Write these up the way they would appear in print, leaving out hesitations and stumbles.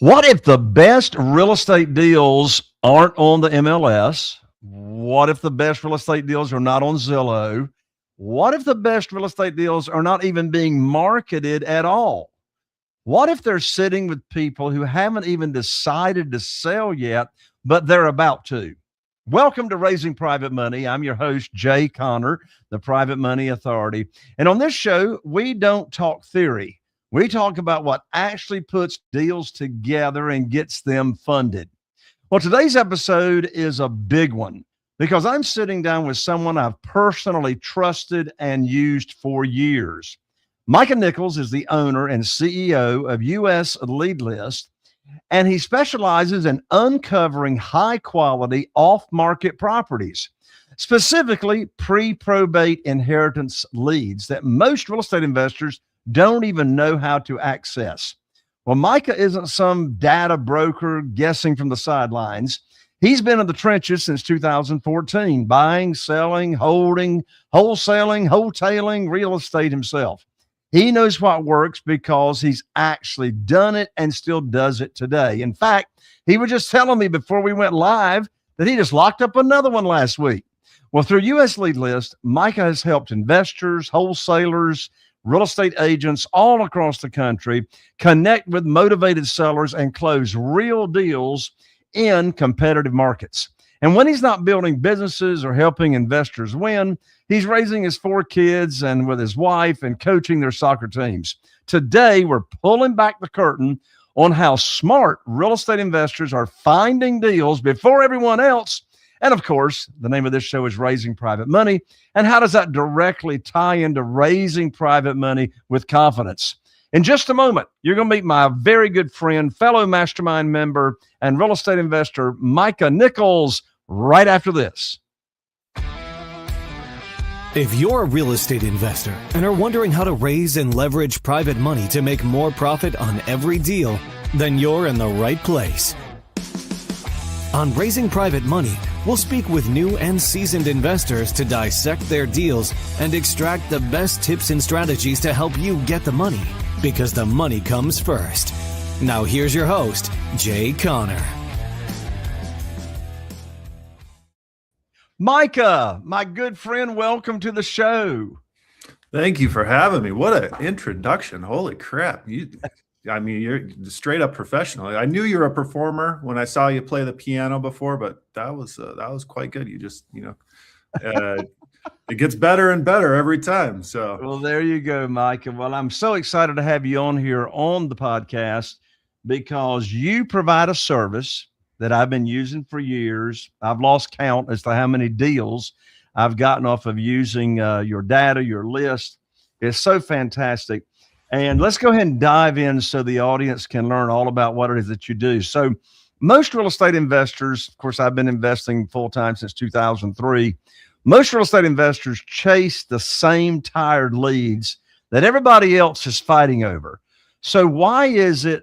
What if the best real estate deals aren't on the MLS? What if the best real estate deals are not on Zillow? What if the best real estate deals are not even being marketed at all? What if they're sitting with people who haven't even decided to sell yet, but they're about to? Welcome to Raising Private Money. I'm your host, Jay Connor, the Private Money Authority. And on this show, we don't talk theory. We talk about what actually puts deals together and gets them funded. Well, today's episode is a big one because I'm sitting down with someone I've personally trusted and used for years. Micah Nicholes is the owner and CEO of USLeadList, and he specializes in uncovering high-quality off-market properties, specifically pre-probate inheritance leads that most real estate investors don't even know how to access. Well, Micah isn't some data broker guessing from the sidelines. He's been in the trenches since 2014, buying, selling, holding, wholesaling, wholetailing real estate himself. He knows what works because he's actually done it and still does it today. In fact, he was just telling me before we went live that he just locked up another one last week. Well, through USLeadList, Micah has helped investors, wholesalers, real estate agents all across the country connect with motivated sellers and close real deals in competitive markets. And when he's not building businesses or helping investors win, he's raising his 4 kids and with his wife and coaching their soccer teams. Today, we're pulling back the curtain on how smart real estate investors are finding deals before everyone else. And of course, the name of this show is Raising Private Money. And how does that directly tie into raising private money with confidence? In just a moment, you're going to meet my very good friend, fellow mastermind member, and real estate investor, Micah Nicholes, right after this. If you're a real estate investor and are wondering how to raise and leverage private money to make more profit on every deal, then you're in the right place. On Raising Private Money, we'll speak with new and seasoned investors to dissect their deals and extract the best tips and strategies to help you get the money, because the money comes first. Now here's your host, Jay Connor. Micah, my good friend, welcome to the show. Thank you for having me. What an introduction. Holy crap. You're straight up professional. I knew you were a performer when I saw you play the piano before, but that was quite good. You just, it gets better and better every time. So, well, there you go, Micah. Well, I'm so excited to have you on here on the podcast because you provide a service that I've been using for years. I've lost count as to how many deals I've gotten off of using your data, your list. It's so fantastic. And let's go ahead and dive in so the audience can learn all about what it is that you do. So most real estate investors, of course, I've been investing full-time since 2003. Most real estate investors chase the same tired leads that everybody else is fighting over. So why is it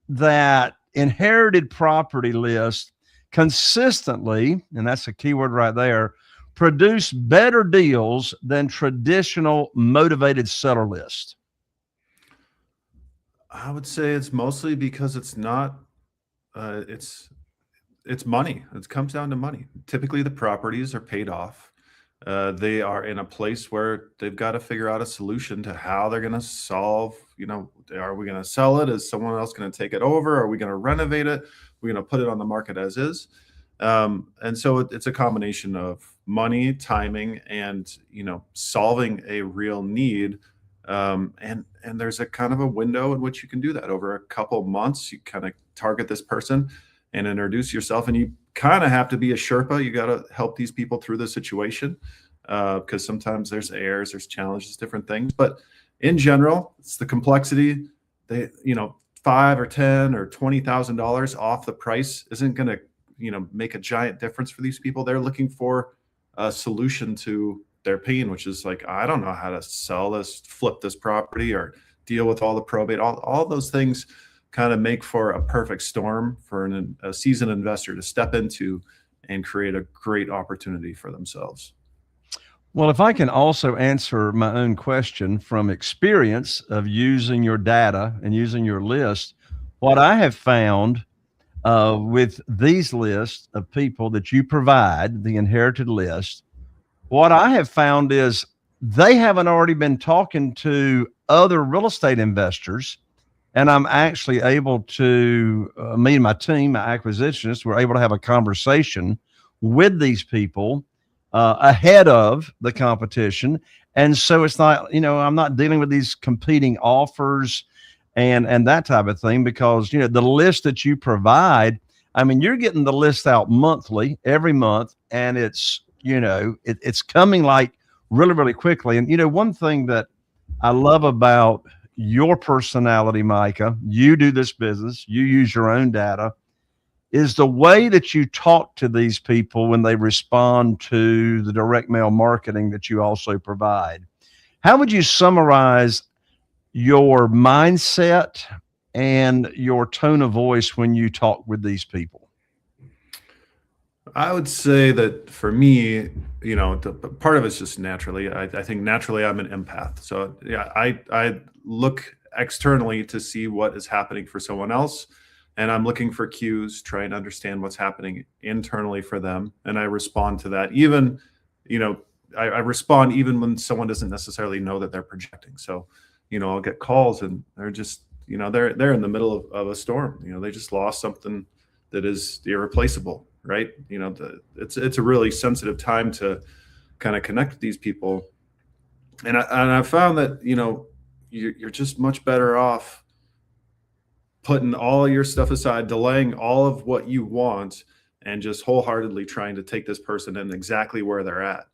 that inherited property lists consistently, and that's a keyword right there, produce better deals than traditional motivated seller lists? I would say it's mostly because it's not, it's money. It comes down to money. Typically the properties are paid off. They are in a place where they've got to figure out a solution to how they're going to solve, are we going to sell it? Is someone else going to take it over? Are we going to renovate it? We're going to put it on the market as is. And so it's a combination of money, timing, and, solving a real need. And there's a kind of a window in which you can do that over a couple months. You kind of target this person and introduce yourself, and you kind of have to be a Sherpa. You got to help these people through the situation because sometimes there's errors, there's challenges, different things. But in general, it's the complexity. They, $5 or $10 or $20,000 off the price isn't going to, make a giant difference for these people. They're looking for a solution to their pain, which is like, I don't know how to sell this, flip this property, or deal with all the probate. All those things kind of make for a perfect storm for a seasoned investor to step into and create a great opportunity for themselves. Well, if I can also answer my own question from experience of using your data and using your list, What I have found with these lists of people that you provide, the inherited list, what I have found is they haven't already been talking to other real estate investors. And I'm actually able to, me and my team, my acquisitionists, we're able to have a conversation with these people ahead of the competition. And so it's not, I'm not dealing with these competing offers and that type of thing, because, the list that you provide, I mean, you're getting the list out monthly, every month, and it's, it's coming like really, really quickly. And, one thing that I love about your personality, Micah, you do this business, you use your own data, is the way that you talk to these people when they respond to the direct mail marketing that you also provide. How would you summarize your mindset and your tone of voice when you talk with these people? I would say that for me, part of it's just naturally. I think naturally I'm an empath. So yeah, I look externally to see what is happening for someone else, and I'm looking for cues, trying to understand what's happening internally for them, and I respond to that. Even, I respond even when someone doesn't necessarily know that they're projecting. So, I'll get calls and they're just, they're in the middle of a storm. They just lost something that is irreplaceable, right? It's a really sensitive time to kind of connect with these people. And I found that, you're just much better off putting all your stuff aside, delaying all of what you want, and just wholeheartedly trying to take this person in exactly where they're at.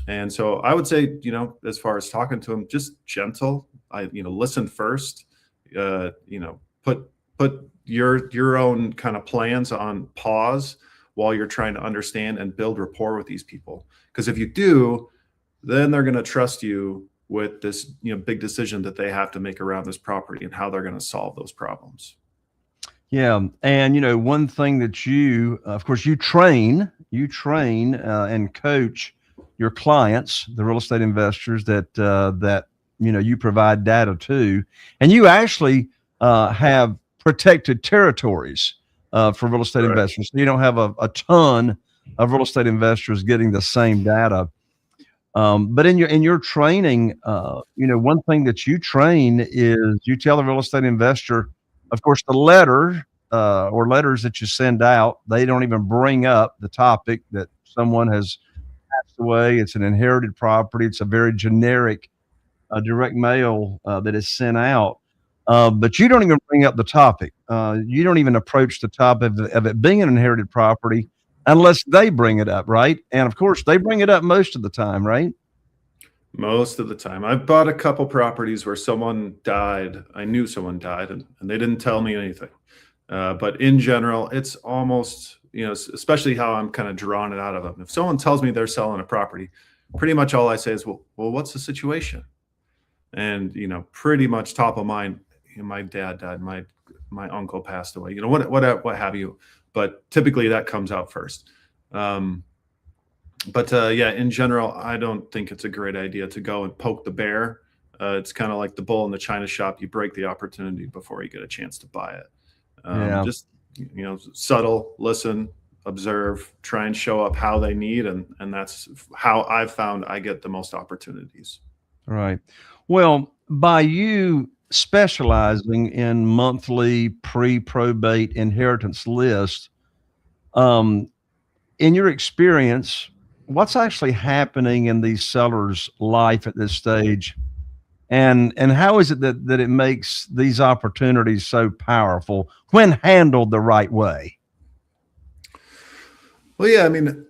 And so I would say, as far as talking to them, just gentle. Listen first. Put your own kind of plans on pause while you're trying to understand and build rapport with these people. Because if you do, then they're going to trust you with this, big decision that they have to make around this property and how they're going to solve those problems. Yeah. And, one thing that you, of course, you train and coach your clients, the real estate investors that you provide data to, and you actually have protected territories for real estate investors. So you don't have a ton of real estate investors getting the same data. But in your training, one thing that you train is you tell the real estate investor, of course, the letter or letters that you send out, they don't even bring up the topic that someone has passed away. It's an inherited property. It's a very generic direct mail that is sent out. But you don't even bring up the topic. You don't even approach the topic of it being an inherited property unless they bring it up, right? And of course, they bring it up most of the time, right? Most of the time. I've bought a couple properties where someone died. I knew someone died, and they didn't tell me anything. But in general, it's almost, especially how I'm kind of drawing it out of them. If someone tells me they're selling a property, pretty much all I say is, well, what's the situation? And, pretty much top of mind, my dad died, my uncle passed away, what have you. But typically that comes out first. But yeah, in general, I don't think it's a great idea to go and poke the bear. It's kind of like the bull in the china shop. You break the opportunity before you get a chance to buy it. Just, subtle, listen, observe, try and show up how they need. And that's how I've found I get the most opportunities. Right. Well, by you specializing in monthly pre-probate inheritance lists, in your experience, what's actually happening in these sellers' life at this stage? And how is it that it makes these opportunities so powerful when handled the right way? Well, yeah, I mean,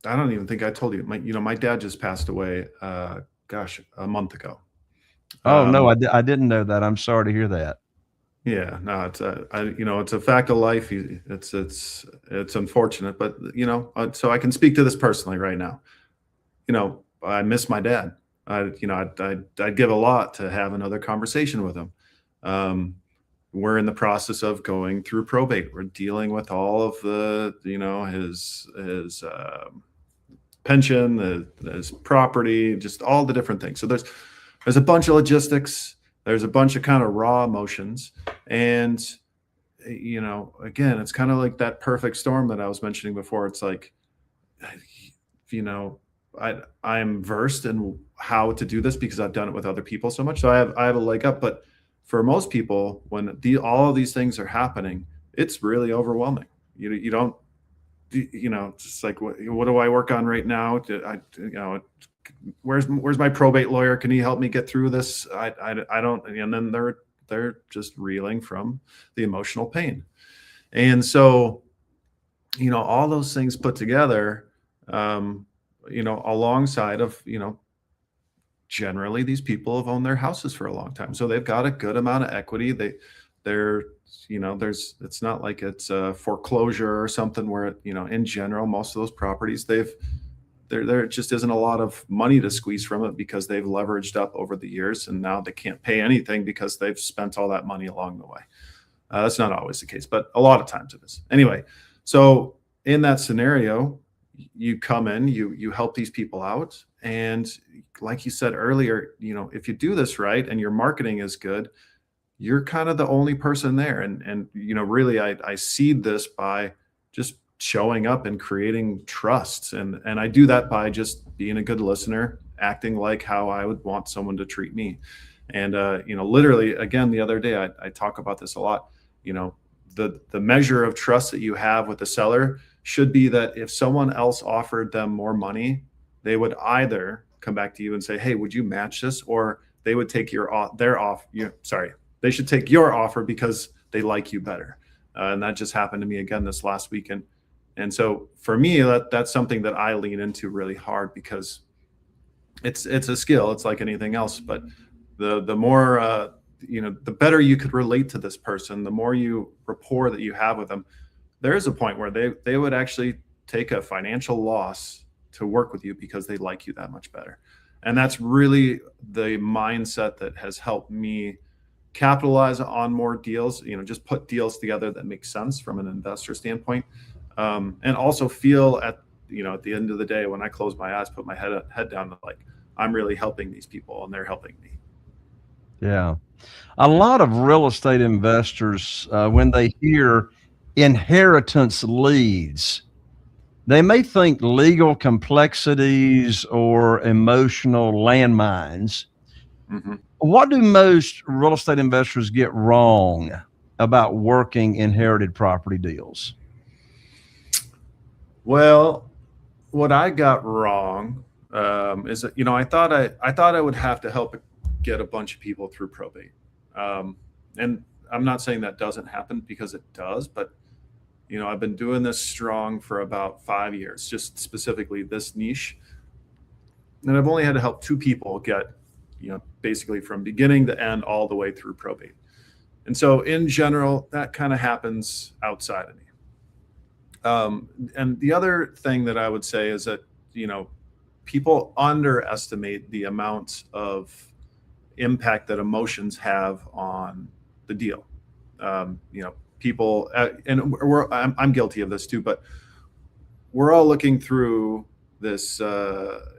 I don't even think I told you, my dad just passed away, a month ago. Oh, no, I didn't know that. I'm sorry to hear that. Yeah, no, it's a fact of life. It's unfortunate, but so I can speak to this personally right now. I miss my dad. I'd give a lot to have another conversation with him. We're in the process of going through probate. We're dealing with all of the, his pension, his property, just all the different things. So there's a bunch of logistics. there's a bunch of kind of raw emotions. And, again, it's kind of like that perfect storm that I was mentioning before. It's like, I'm versed in how to do this because I've done it with other people so much. So I have a leg up. But for most people, when all of these things are happening, it's really overwhelming. You don't, it's like, what do I work on right now? Where's my probate lawyer? Can he help me get through this? I don't. And then they're just reeling from the emotional pain. And so, all those things put together, alongside of, generally these people have owned their houses for a long time. So they've got a good amount of equity. It's not like it's a foreclosure or something where, in general, most of those properties, there just isn't a lot of money to squeeze from it because they've leveraged up over the years, and now they can't pay anything because they've spent all that money along the way. That's not always the case, but a lot of times it is. Anyway, so in that scenario, you come in, you help these people out. And like you said earlier, if you do this right and your marketing is good, you're kind of the only person there. And really, I seed this by just showing up and creating trust. And I do that by just being a good listener, acting like how I would want someone to treat me. And, literally, again, the other day, I talk about this a lot. The measure of trust that you have with the seller should be that if someone else offered them more money, they would either come back to you and say, hey, would you match this? Or they would take they should take your offer because they like you better. And that just happened to me again this last weekend. And so for me, that's something that I lean into really hard because it's a skill. It's like anything else. But the more, the better you could relate to this person, the more rapport that you have with them, there is a point where they would actually take a financial loss to work with you because they like you that much better. And that's really the mindset that has helped me capitalize on more deals, just put deals together that make sense from an investor standpoint. And also feel at the end of the day, when I close my eyes, put my head down, like I'm really helping these people and they're helping me. Yeah. A lot of real estate investors, when they hear inheritance leads, they may think legal complexities or emotional landmines. Mm-hmm. What do most real estate investors get wrong about working inherited property deals? Well, what I got wrong is that, I thought I would have to help get a bunch of people through probate. And I'm not saying that doesn't happen, because it does, but I've been doing this strong for about 5 years, just specifically this niche. And I've only had to help 2 people get, basically from beginning to end all the way through probate. And so in general, that kind of happens outside of me. And the other thing that I would say is that, people underestimate the amount of impact that emotions have on the deal. People, and I'm guilty of this too, but we're all looking through this, through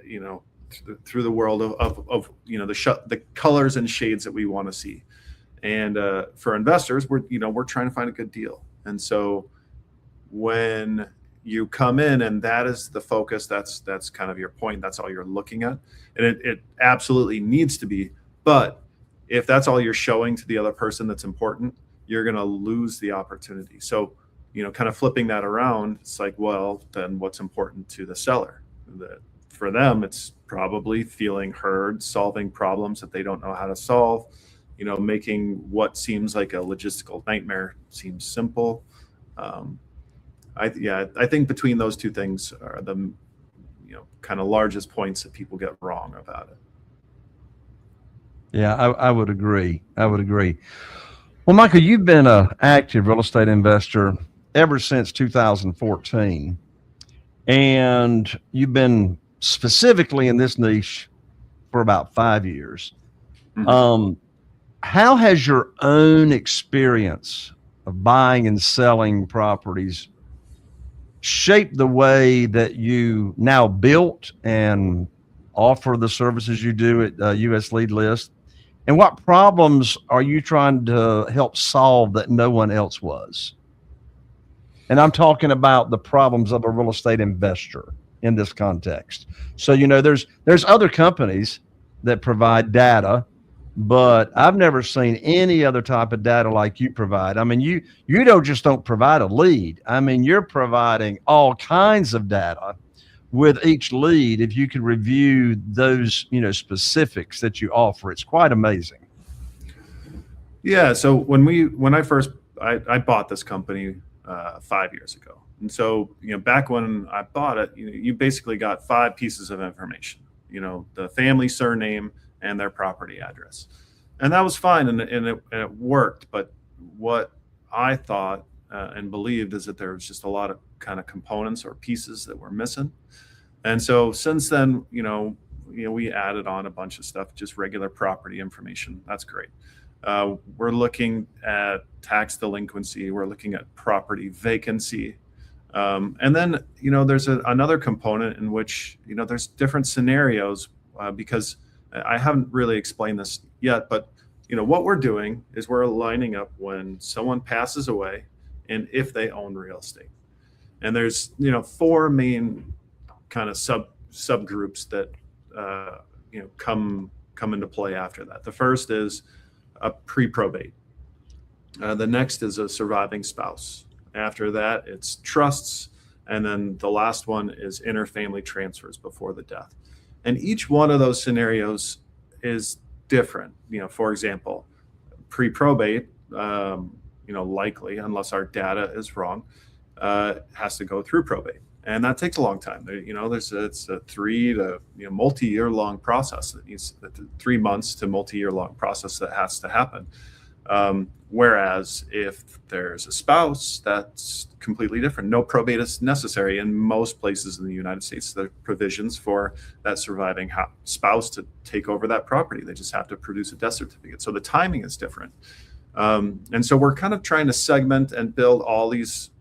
the world of the colors and shades that we want to see. And for investors, we're trying to find a good deal. And so when you come in and that is the focus, that's kind of your point, that's all you're looking at, and it absolutely needs to be. But if that's all you're showing to the other person that's important, you're going to lose the opportunity. So, kind of flipping that around, it's like, well, then what's important to the seller? For them, it's probably feeling heard, solving problems that they don't know how to solve, making what seems like a logistical nightmare seem simple. I think between those two things are the kind of largest points that people get wrong about it. Yeah, I would agree. Well, Michael, you've been an active real estate investor ever since 2014, and you've been specifically in this niche for about 5 years. Mm-hmm. How has your own experience of buying and selling properties shaped the way that you now built and offer the services you do at USLeadList? And what problems are you trying to help solve that no one else was? And I'm talking about the problems of a real estate investor in this context. So, there's other companies that provide data, but I've never seen any other type of data like you provide. I mean, you don't provide a lead. I mean, you're providing all kinds of data with each lead. If you could review those, specifics that you offer, it's quite amazing. Yeah. So when I bought this company 5 years ago, and so back when I bought it, you basically got 5 pieces of information. The family surname and their property address, and that was fine, and it worked. But what I thought and believed is that there was just a lot of kind of components or pieces that were missing. And so since then, we added on a bunch of stuff, just regular property information. That's great. We're looking at tax delinquency. We're looking at property vacancy. And then, there's another component in which, there's different scenarios because I haven't really explained this yet, but, what we're doing is we're lining up when someone passes away and if they own real estate. And there's, 4 main kind of subgroups that, come into play after that. The first is a pre-probate. The next is a surviving spouse. After that, it's trusts. And then the last one is interfamily transfers before the death. And each one of those scenarios is different. For example, pre-probate, likely, unless our data is wrong, has to go through probate. And that takes a long time. It's a 3 to multi-year long process that needs 3 months to multi-year long process that has to happen. Whereas if there's a spouse, that's completely different. No probate is necessary in most places in the United States. There are provisions for that surviving spouse to take over that property. They just have to produce a death certificate. So the timing is different. And so we're kind of trying to segment and build all these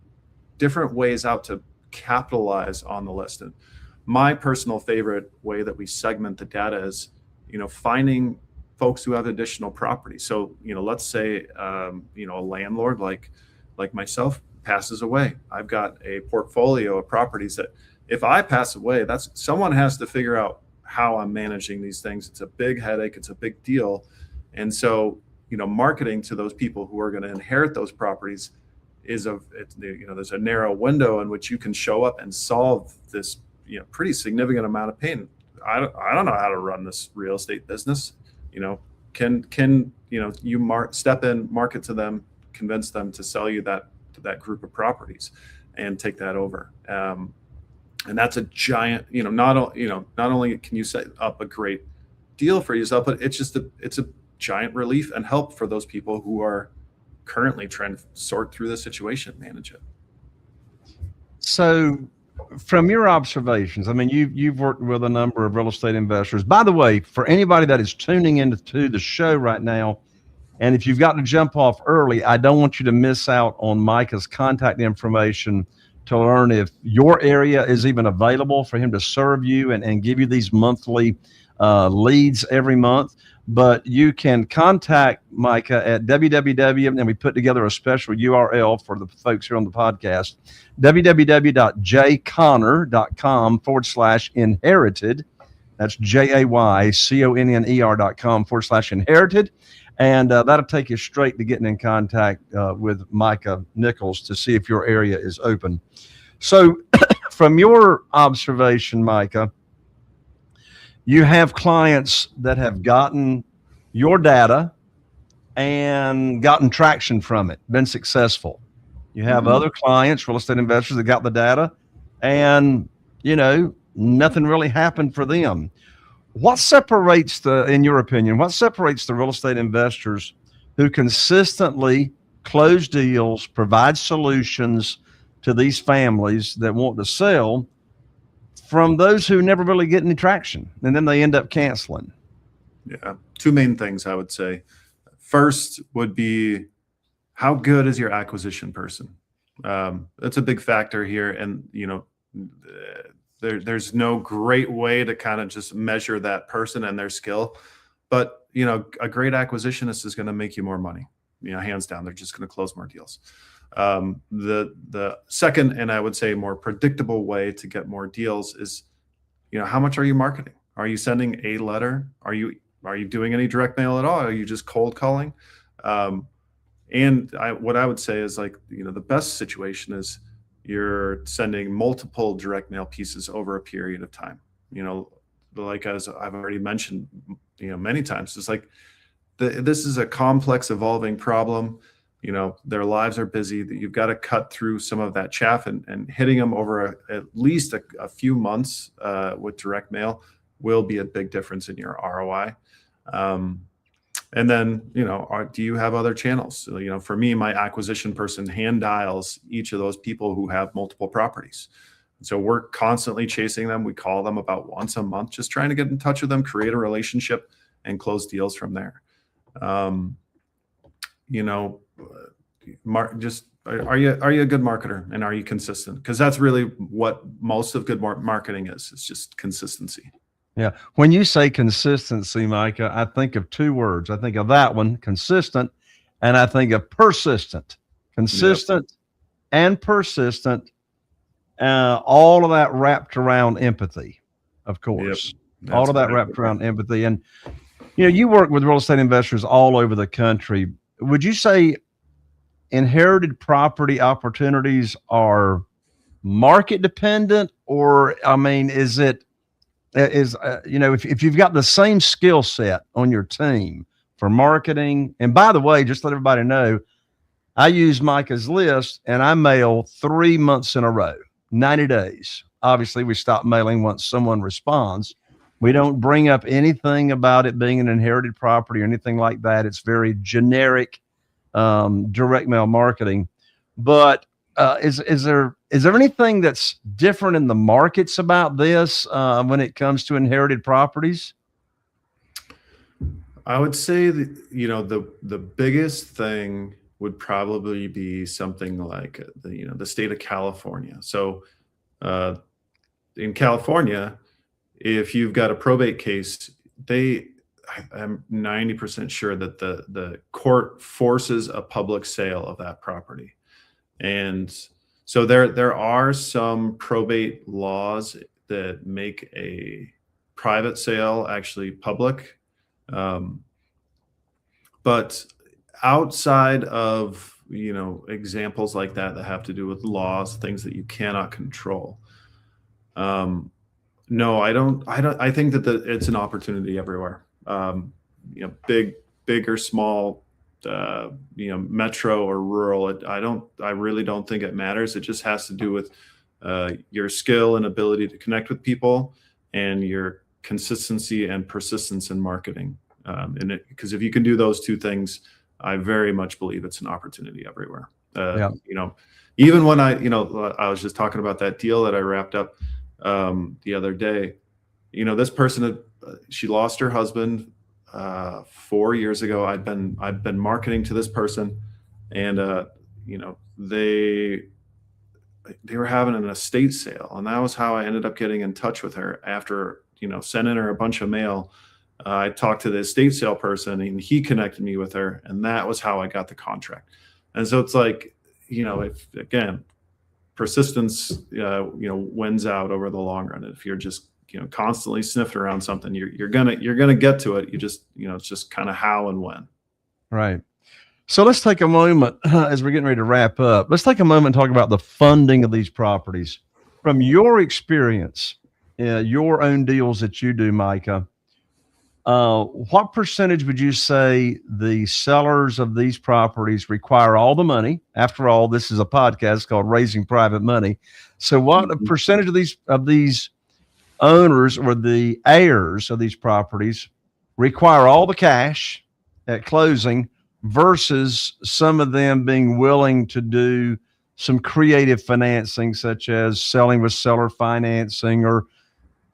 different ways out to capitalize on the list. And my personal favorite way that we segment the data is, finding folks who have additional property. So, let's say, a landlord like myself passes away. I've got a portfolio of properties that if I pass away, someone has to figure out how I'm managing these things. It's a big headache. It's a big deal. And so, marketing to those people who are going to inherit those properties there's a narrow window in which you can show up and solve this, pretty significant amount of pain. I don't know how to run this real estate business. Can you step in, market to them, convince them to sell you to that group of properties and take that over. And that's a giant, not only can you set up a great deal for yourself, but it's a giant relief and help for those people who are currently trying to sort through the situation, manage it. So from your observations, I mean, you've worked with a number of real estate investors. By the way, for anybody that is tuning into the show right now, and if you've got to jump off early, I don't want you to miss out on Micah's contact information to learn if your area is even available for him to serve you and give you these monthly leads every month. But you can contact Micah at www, and we put together a special URL for the folks here on the podcast, www.jayconner.com/inherited. That's JAYCONNER.com/inherited. And that'll take you straight to getting in contact with Micah Nicholes to see if your area is open. So from your observation, Micah, you have clients that have gotten your data and gotten traction from it, been successful. You have other clients, real estate investors, that got the data and, nothing really happened for them. What separates in your opinion, what separates the real estate investors who consistently close deals, provide solutions to these families that want to sell, from those who never really get any traction and then they end up canceling? Yeah. 2 main things I would say. First would be, how good is your acquisition person? That's a big factor here. And, there's no great way to kind of just measure that person and their skill. But, a great acquisitionist is going to make you more money. Hands down, they're just going to close more deals. The second, and I would say more predictable way to get more deals is, how much are you marketing? Are you sending a letter? Are you doing any direct mail at all? Are you just cold calling? And what I would say is, like, the best situation is you're sending multiple direct mail pieces over a period of time. Like, as I've already mentioned, many times, it's like this is a complex, evolving problem. Their lives are busy. That you've got to cut through some of that chaff, and hitting them over at least a few months with direct mail will be a big difference in your ROI. And then, do you have other channels? So, for me, my acquisition person hand dials each of those people who have multiple properties. So we're constantly chasing them. We call them about once a month, just trying to get in touch with them, create a relationship, and close deals from there. Are you a good marketer, and are you consistent? Because that's really what most of good marketing is. It's just consistency. Yeah. When you say consistency, Micah, I think of two words. I think of that one, consistent, and I think of persistent. Consistent and persistent. All of that wrapped around empathy, of course. All of that wrapped around empathy. And, you work with real estate investors all over the country. Would you say inherited property opportunities are market dependent, or, if you've got the same skill set on your team for marketing, and by the way, just let everybody know, I use Micah's list and I mail 3 months in a row, 90 days. Obviously, we stop mailing once someone responds. We don't bring up anything about it being an inherited property or anything like that. It's very generic direct mail marketing. But is there anything that's different in the markets about this when it comes to inherited properties? I would say that, the biggest thing would probably be something like the state of California. So in California, if you've got a probate case, I'm 90% sure that the court forces a public sale of that property. And so there are some probate laws that make a private sale actually public. But outside of, examples like that have to do with laws, things that you cannot control. No, I don't. I think that it's an opportunity everywhere. Big or small, metro or rural. I really don't think it matters. It just has to do with your skill and ability to connect with people, and your consistency and persistence in marketing. Because if you can do those two things, I very much believe it's an opportunity everywhere. Even when I was just talking about that deal that I wrapped up the other day. This person, she lost her husband 4 years ago. I've been marketing to this person, and they were having an estate sale, and that was how I ended up getting in touch with her after sending her a bunch of mail. I talked to the estate sale person, and he connected me with her, and that was how I got the contract. And so it's like, if again, persistence, wins out over the long run. If you're just, constantly sniffing around something, you're gonna get to it. You just, it's just kind of how and when. Right. So let's take a moment as we're getting ready to wrap up. Let's take a moment and talk about the funding of these properties. From your experience, your own deals that you do, Micah, what percentage would you say the sellers of these properties require all the money? After all, this is a podcast called Raising Private Money. So what percentage of these owners or the heirs of these properties require all the cash at closing versus some of them being willing to do some creative financing, such as selling with seller financing, or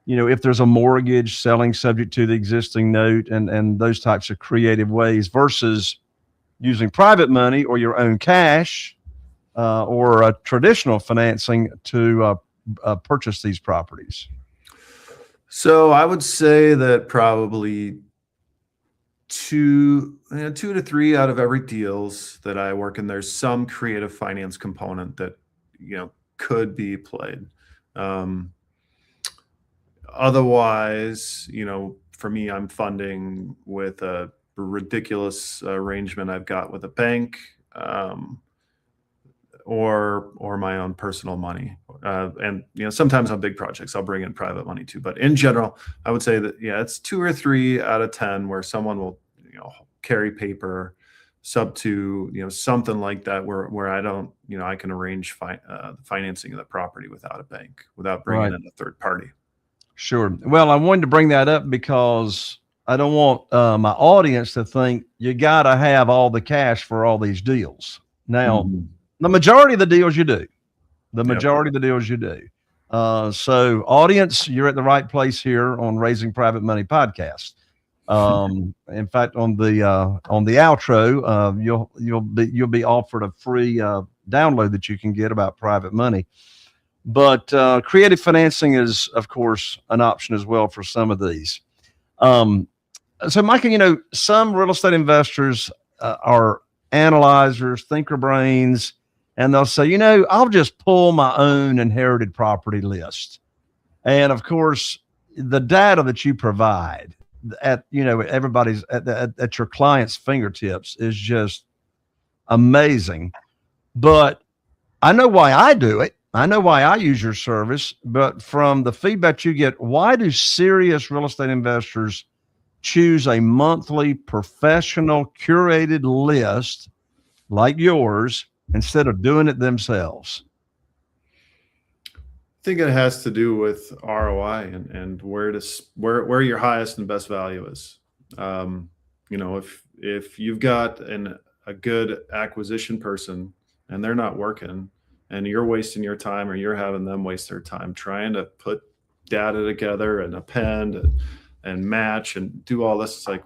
if there's a mortgage, selling subject to the existing note, and those types of creative ways, versus using private money or your own cash or a traditional financing to purchase these properties? So I would say that probably 2 to 3 out of every deals that I work in, there's some creative finance component that, could be played. Otherwise, for me, I'm funding with a ridiculous arrangement I've got with a bank, or my own personal money. And sometimes on big projects, I'll bring in private money too. But in general, I would say that it's 2 or 3 out of 10 where someone will carry paper, sub to something like that, where I don't I can arrange the financing of the property without a bank, without bringing Right. in a third party. Sure. Well, I wanted to bring that up because I don't want my audience to think you got to have all the cash for all these deals. Now, Mhm. the majority of the deals you do, the Yep. majority of the deals you do. So audience, you're at the right place here on Raising Private Money podcast. In fact, on the outro, you'll be offered a free download that you can get about private money. But creative financing is, of course, an option as well for some of these. So, Micah, some real estate investors are analyzers, thinker brains, and they'll say, I'll just pull my own inherited property list. And of course, the data that you provide at everybody's at your client's fingertips is just amazing. But I know why I do it. I know why I use your service, but from the feedback you get, why do serious real estate investors choose a monthly professional curated list like yours instead of doing it themselves? I think it has to do with ROI and where your highest and best value is. If you've got a good acquisition person and they're not working, and you're wasting your time, or you're having them waste their time trying to put data together and append and match and do all this, it's like,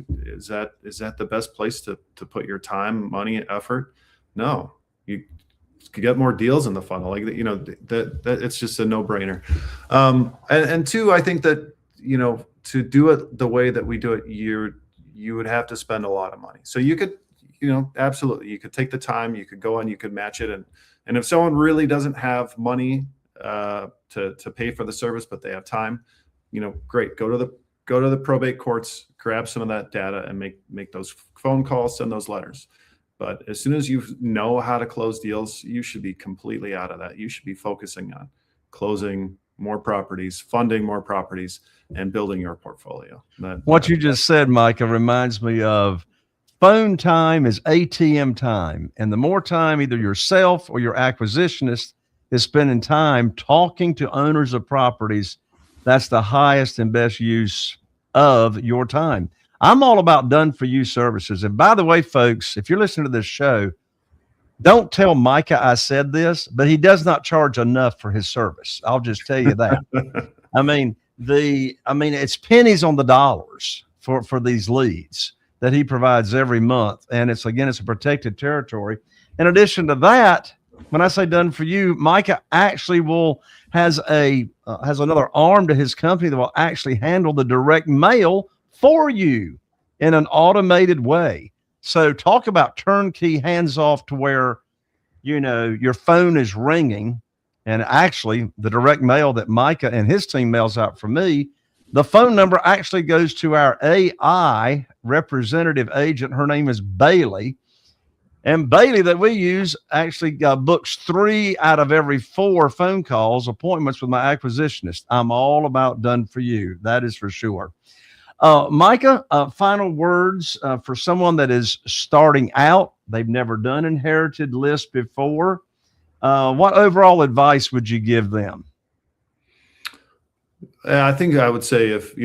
is that the best place to put your time, money, effort? No, you could get more deals in the funnel. Like that it's just a no-brainer. And two, I think that to do it the way that we do it, you would have to spend a lot of money. So you could, absolutely, you could take the time, you could go on, you could match it, and if someone really doesn't have money to pay for the service, but they have time, great, go to the probate courts, grab some of that data, and make those phone calls, send those letters. But as soon as you know how to close deals, you should be completely out of that. You should be focusing on closing more properties, funding more properties, and building your portfolio. What you just said, Micah, reminds me of phone time is ATM time. And the more time either yourself or your acquisitionist is spending time talking to owners of properties, that's the highest and best use of your time. I'm all about done for you services. And by the way, folks, if you're listening to this show, don't tell Micah I said this, but he does not charge enough for his service. I'll just tell you that. I mean, it's pennies on the dollars for these leads that he provides every month. And it's a protected territory. In addition to that, when I say done for you, Micah actually has another arm to his company that will actually handle the direct mail for you in an automated way. So talk about turnkey, hands off, to where, your phone is ringing, and actually the direct mail that Micah and his team mails out for me, the phone number actually goes to our AI representative agent. Her name is Bailey. And Bailey that we use actually books 3 out of every 4 phone calls, appointments with my acquisitionist. I'm all about done for you. That is for sure. Micah, final words for someone that is starting out. They've never done inherited list before. What overall advice would you give them? I think I would say, if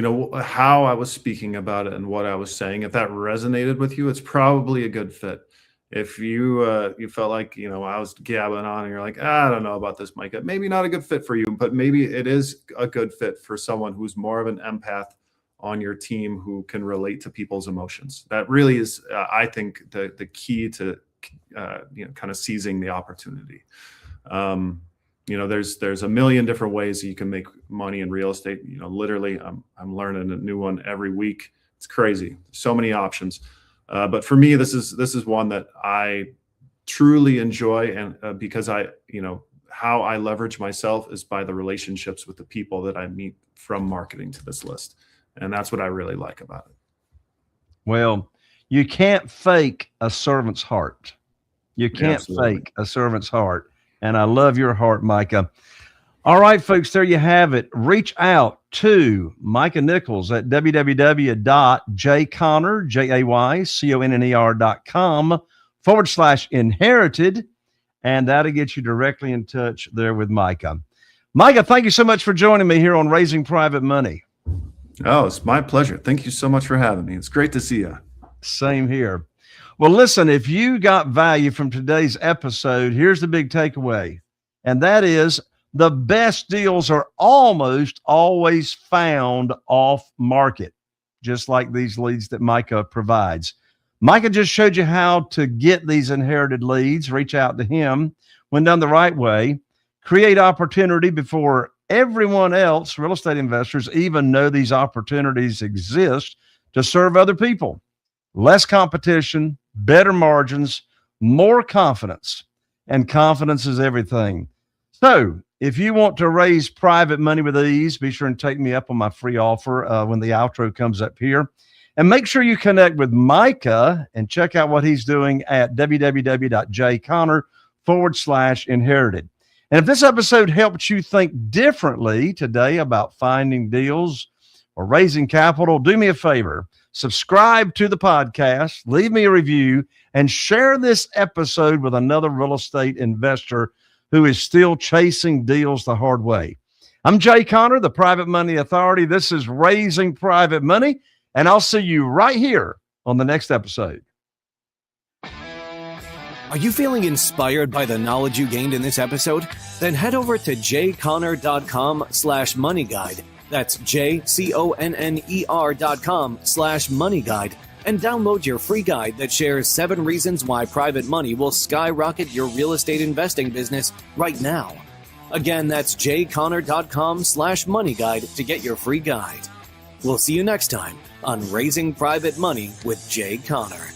how I was speaking about it and what I was saying, if that resonated with you, it's probably a good fit. If you felt like I was gabbing on and you're like, I don't know about this, Micah, maybe not a good fit for you, but maybe it is a good fit for someone who's more of an empath on your team, who can relate to people's emotions. That really is, I think, the key to kind of seizing the opportunity. There's a million different ways that you can make money in real estate. Literally, I'm learning a new one every week. It's crazy. So many options. But for me, this is one that I truly enjoy, and because how I leverage myself is by the relationships with the people that I meet from marketing to this list. And that's what I really like about it. Well, you can't fake a servant's heart. You can't Absolutely. fake a servant's heart. And I love your heart, Micah. All right, folks, there you have it. Reach out to Micah Nicholes at www.jayconner.com/inherited. And that'll get you directly in touch there with Micah. Micah, thank you so much for joining me here on Raising Private Money. Oh, it's my pleasure. Thank you so much for having me. It's great to see you. Same here. Well, listen, if you got value from today's episode, here's the big takeaway. And that is the best deals are almost always found off market, just like these leads that Micah provides. Micah just showed you how to get these inherited leads, reach out to him when done the right way, create opportunity before everyone else, real estate investors, even know these opportunities exist to serve other people. Less competition, better margins, more confidence, and confidence is everything. So if you want to raise private money with ease, be sure and take me up on my free offer when the outro comes up here. And make sure you connect with Micah and check out what he's doing at www.jayconner.com/inherited. And if this episode helped you think differently today about finding deals or raising capital, do me a favor. Subscribe to the podcast, leave me a review, and share this episode with another real estate investor who is still chasing deals the hard way. I'm Jay Conner, the Private Money Authority. This is Raising Private Money, and I'll see you right here on the next episode. Are you feeling inspired by the knowledge you gained in this episode? Then head over to jayconner.com/moneyguide. That's jayconner.com/moneyguide and download your free guide that shares 7 reasons why private money will skyrocket your real estate investing business right now. Again, that's jayconner.com/moneyguide to get your free guide. We'll see you next time on Raising Private Money with Jay Conner.